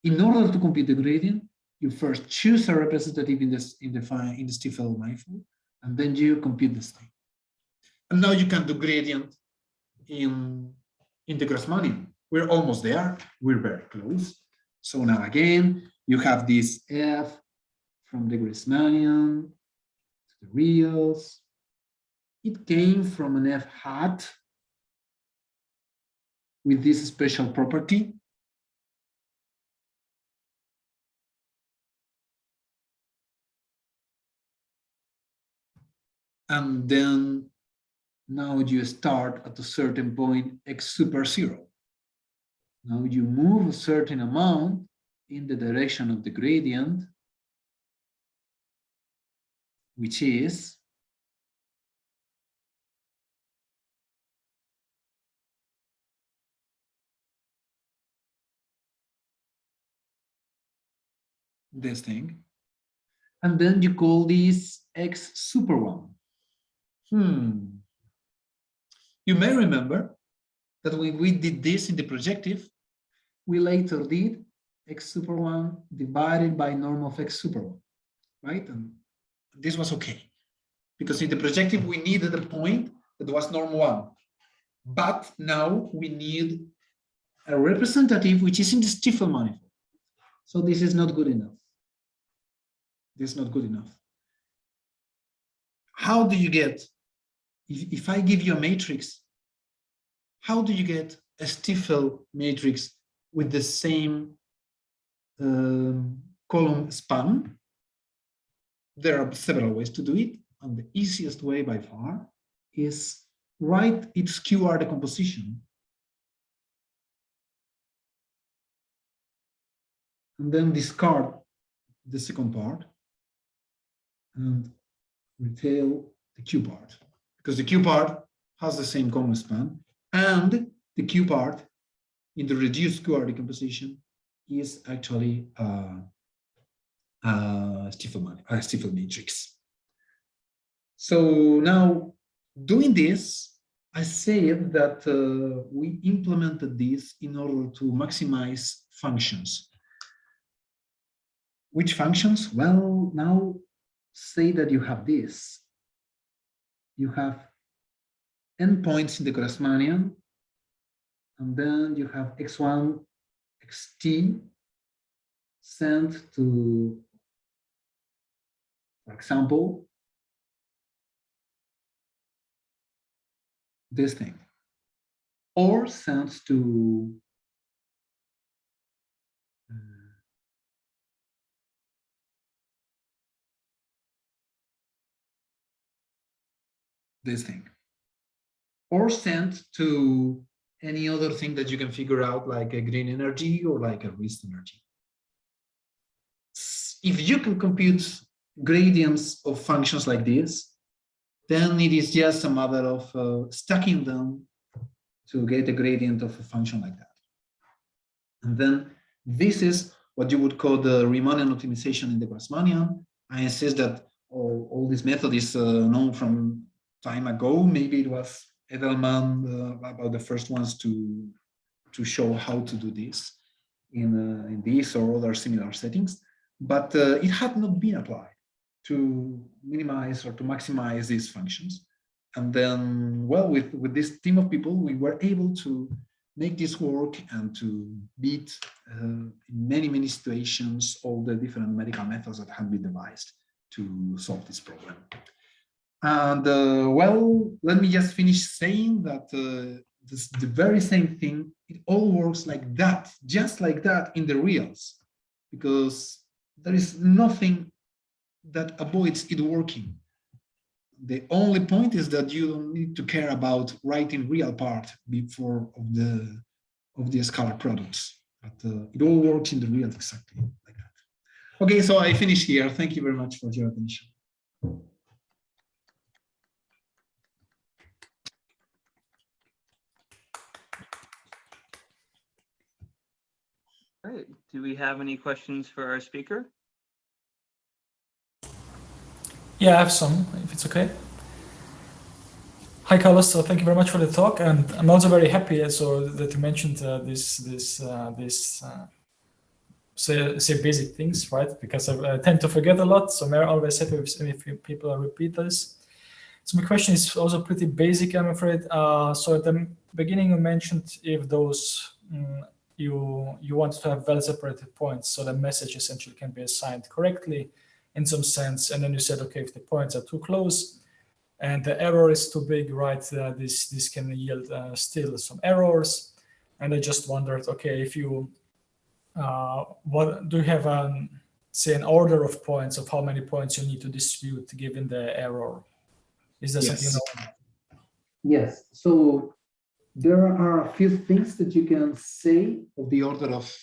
in order to compute the gradient, you first choose a representative in the Stifle manifold, and then you compute this thing. And now you can do gradient in the Grasmanian. We're almost there. We're very close. So now again, you have this f from the Grasmanian to the reals. It came from an f hat with this special property. And then now you start at a certain point x super 0. Now you move a certain amount in the direction of the gradient, which is this thing. And then you call this x super 1. You may remember that when we did this in the projective, we later did x super 1 divided by norm of x super 1, right? And this was okay, because in the projective we needed a point that was norm 1. But now we need a representative which is in the Stifle manifold. So this is not good enough. This is not good enough. How do you get, if I give you a matrix, how do you get a Stifle matrix with the same column span? There are several ways to do it, and the easiest way by far is write its QR decomposition and then discard the second part and retain the Q part, because the Q part has the same column span, and the Q part in the reduced QR decomposition is actually a Stifle matrix. So now, doing this, I said that we implemented this in order to maximize functions. Which functions? Well, now say that you have this. You have endpoints in the Grasmanian, and then you have x1, xt sent to, for example, this thing, or sent to this thing, or sent to any other thing that you can figure out, like a green energy or like a wrist energy. If you can compute gradients of functions like this, then it is just a matter of stacking them to get a gradient of a function like that. And then this is what you would call the Riemann optimization in the Grasmanian. I insist that all this method is known from time ago. Maybe it was Edelman about the first ones to show how to do this in this or other similar settings, but it had not been applied to minimize or to maximize these functions. And then, well, with this team of people, we were able to make this work and to beat in many situations all the different numerical methods that have been devised to solve this problem. And well, let me just finish saying that the very same thing, it all works like that, just like that in the reals, because there is nothing that avoids it working. The only point is that you don't need to care about writing real part before of the scalar products, but it all works in the real exactly like that. Okay, so I finish here. Thank you very much for your attention. Great. Do we have any questions for our speaker? Yeah, I have some, if it's okay. Hi, Carlos. So thank you very much for the talk, and I'm also very happy that you mentioned say basic things, right? Because I tend to forget a lot, so I'm always happy if people repeat this. So my question is also pretty basic, I'm afraid. So at the beginning, you mentioned if those you want to have well-separated points, so the message essentially can be assigned correctly in some sense, and then you said, okay, if the points are too close and the error is too big, right, this can yield still some errors. And I just wondered, okay, if you what do you have say an order of points of how many points you need to distribute given the error? Is that something you know? Yes. So there are a few things that you can say of the order of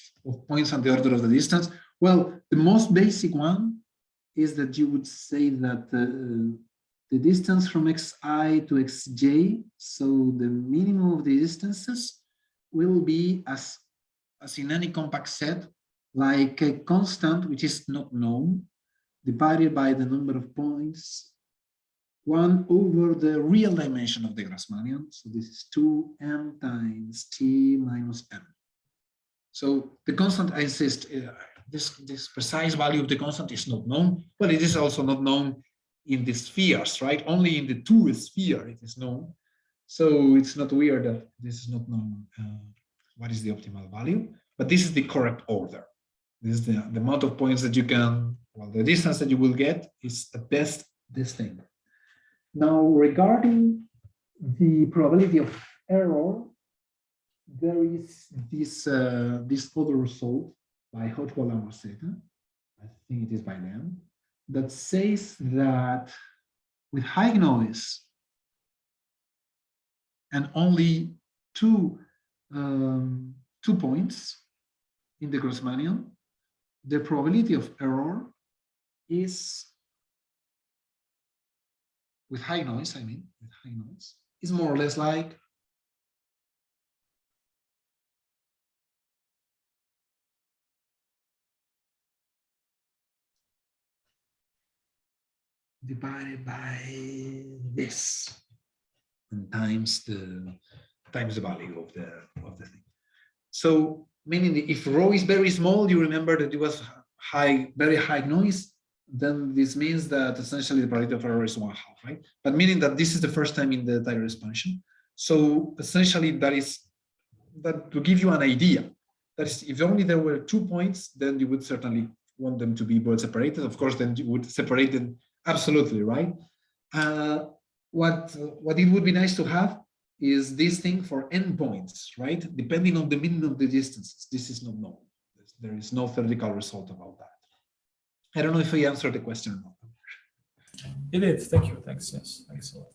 points and the order of the distance. Well, the most basic one is that you would say that the distance from xi to xj, so the minimum of the distances, will be as in any compact set, like a constant which is not known, divided by the number of points, 1 over the real dimension of the Grasmanian. So this is 2m times t minus m. So the constant, I insist, this precise value of the constant is not known, but it is also not known in the spheres, right? Only in the 2 sphere it is known. So it's not weird that this is not known what is the optimal value, but this is the correct order. This is the amount of points that you can, well, the distance that you will get is at best this thing. Now, regarding the probability of error, there is this other result by Chordal and Rosetta, I think it is by them, that says that with high noise and only two points in the Grasmanian, the probability of error is, with high noise, is more or less like divided by this and times the value of the thing. So meaning if rho is very small, you remember that it was very high noise, then this means that essentially the probability of error is 1/2, right? But meaning that this is the first time in the entire expansion. So essentially that to give you an idea, that is, if only there were 2 points, then you would certainly want them to be well separated. Of course, then you would separate them absolutely, right? What it would be nice to have is this thing for n points, right? Depending on the minimum of the distances. This is not known. There is no theoretical result about that. I don't know if I answered the question or not. You did. Thank you. Thanks. Yes. Thanks a lot.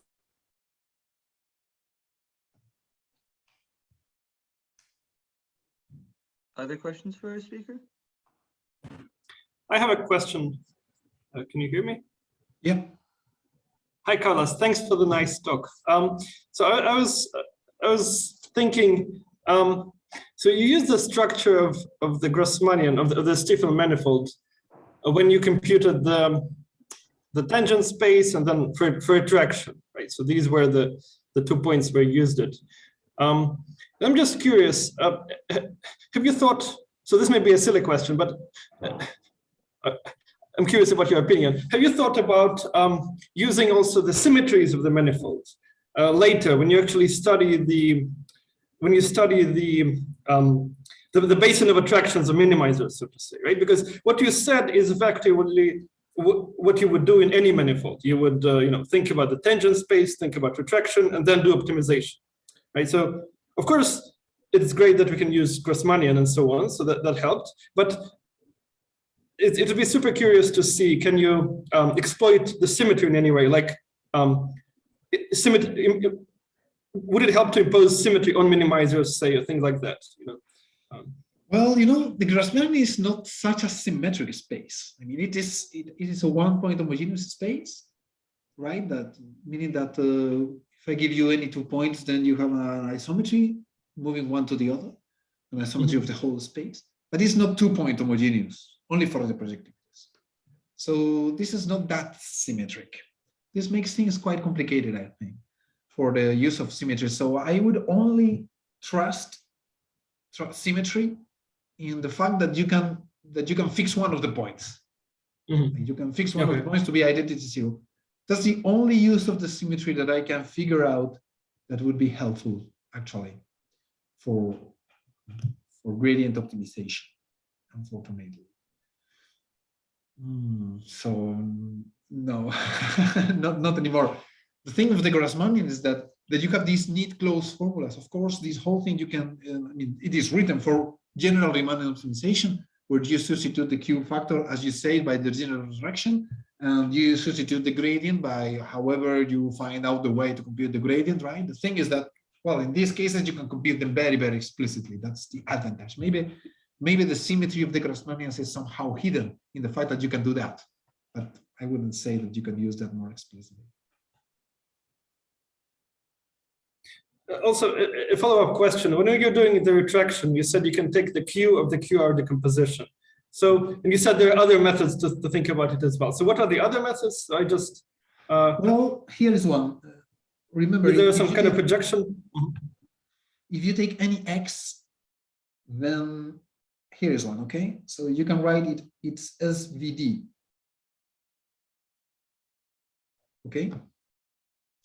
Other questions for our speaker? I have a question. Can you hear me? Yeah. Hi, Carlos. Thanks for the nice talk. So I was thinking. So you use the structure of the Grasmanian of the Stifle manifold when you computed the tangent space and then for attraction, right? So these were the 2 points where you used it. I'm just curious. Have you thought? So this may be a silly question, but I'm curious about your opinion. Have you thought about using also the symmetries of the manifold later when you actually study when you study the basin of attractions of minimizers, so to say, right? Because what you said is effectively what you would do in any manifold. You would think about the tangent space, think about retraction, and then do optimization, right? So of course it's great that we can use Grasmanian and so on, so that helped. But it would be super curious to see, can you exploit the symmetry in any way? Like symmetry, would it help to impose symmetry on minimizers, say, or things like that? Well, the Grasmanian is not such a symmetric space. I mean, it is a one-point homogeneous space, right? That meaning that if I give you any 2 points, then you have an isometry moving one to the other, an isometry of the whole space. But it's not 2-point homogeneous, only for the projective test. So this is not that symmetric. This makes things quite complicated, I think, for the use of symmetry. So I would only trust symmetry in the fact that you can fix one of the points. You can fix one of the points to be identity zero. That's the only use of the symmetry that I can figure out that would be helpful, actually, for gradient optimization, unfortunately. So no, not anymore. The thing with the Grasmanian is that you have these neat closed formulas. Of course, this whole thing you can, it is written for general Riemann optimization, where you substitute the Q factor, as you say, by the general direction, and you substitute the gradient by however you find out the way to compute the gradient, right? The thing is that, well, in these cases, you can compute them very, very explicitly. That's the advantage. Maybe the symmetry of the Grasmanians is somehow hidden in the fact that you can do that, but I wouldn't say that you can use that more explicitly. Also, a follow-up question. When you're doing the retraction, you said you can take the Q of the QR decomposition. So, and you said there are other methods to think about it as well. So what are the other methods? Well, here is one. Remember, is there some kind of projection? If you take any X, then here is one, okay? So you can write it's SVD. Okay,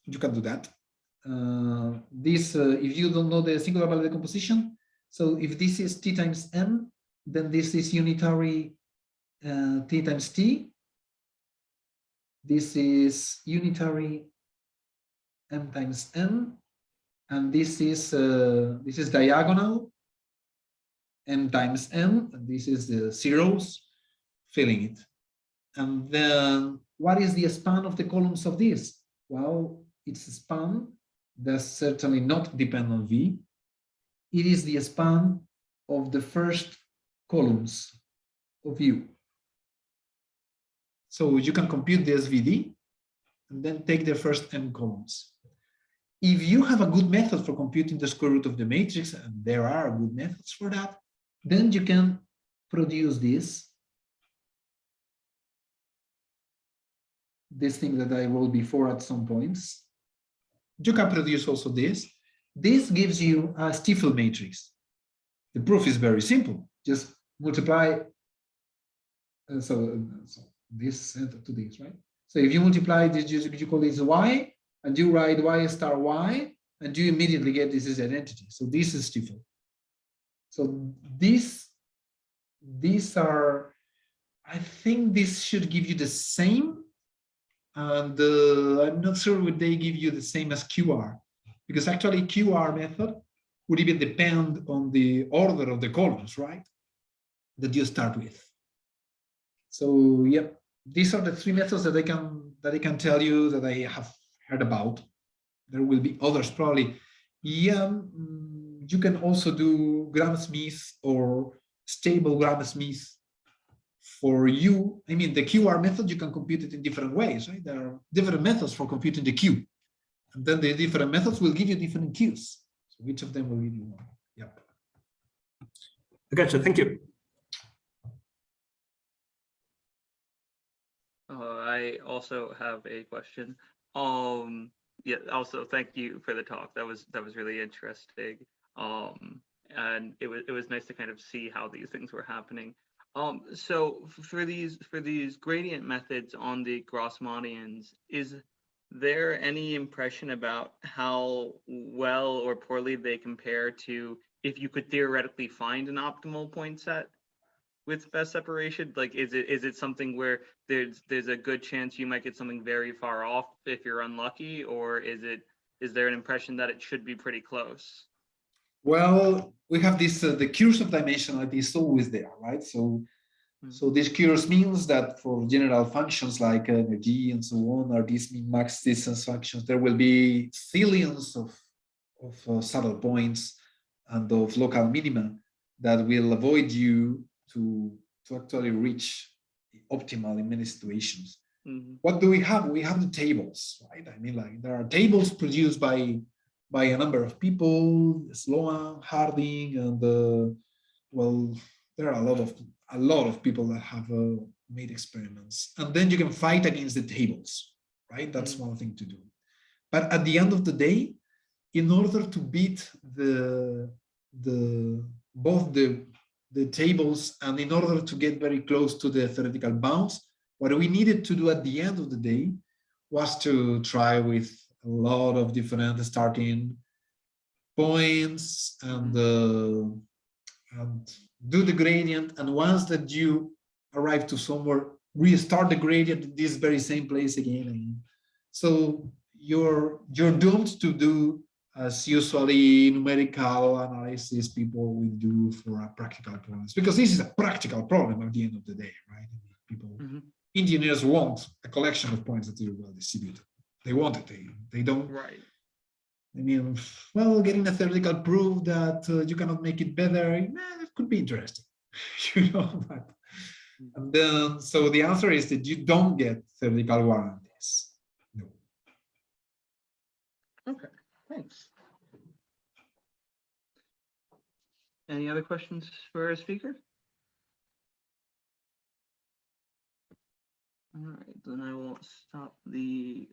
you can do that. If you don't know the singular value decomposition, so if this is T times M, then this is unitary T times T. This is unitary M times M, and this is diagonal M times M, and this is the zeros filling it. And then what is the span of the columns of this? Well, it's a span does certainly not depend on V. It is the span of the first columns of U. So you can compute the SVD and then take the first M columns. If you have a good method for computing the square root of the matrix, and there are good methods for that, then you can produce this thing that I wrote before at some points. You can produce also this. This gives you a Stifle matrix. The proof is very simple. Just multiply. So this to this, right? So if you multiply this, you call this y, and you write y star y, and you immediately get this is identity. So this is Stifle. So these are, I think this should give you the same. And I'm not sure would they give you the same as QR, because actually QR method would even depend on the order of the columns, right? That you start with. So yep, these are the three methods that I can tell you that I have heard about. There will be others probably. Yeah, you can also do Gram-Smith or stable Gram-Smith. For you, I mean, the QR method, you can compute it in different ways, right? There are different methods for computing the Q. And then the different methods will give you different Qs. So which of them will give you one? Yep. I gotcha, thank you. I also have a question. Yeah, also thank you for the talk. That was really interesting. And it was nice to kind of see how these things were happening. So for these gradient methods on the Grasmanians, there any impression about how well or poorly they compare to if you could theoretically find an optimal point set with best separation? Like, is it something where there's a good chance you might get something very far off if you're unlucky, or is there an impression that it should be pretty close? Well, we have this, the curse of dimensionality is always there, right? So this curse means that for general functions like energy and so on, or these min-max distance functions, there will be zillions of saddle points and of local minima that will avoid you to actually reach the optimal in many situations. What do we have? We have the tables, right? I mean, like, there are tables produced by a number of people, Sloan, Harding, and well, there are a lot of people that have made experiments, and then you can fight against the tables, right? That's one thing to do. But at the end of the day, in order to beat both the tables and in order to get very close to the theoretical bounds, what we needed to do at the end of the day was to try with a lot of different starting points and do the gradient. And once that you arrive to somewhere, restart the gradient in this very same place again. So you're doomed to do as usually numerical analysis people will do for practical problems, because this is a practical problem at the end of the day, right? People, engineers want a collection of points that are well distributed. They want it. They don't. Right. I mean, well, getting a theoretical proof that you cannot make it better, that could be interesting, you know. But, and then, so the answer is that you don't get theoretical warranties. No. Okay, thanks. Any other questions for our speaker? All right, then I will stop the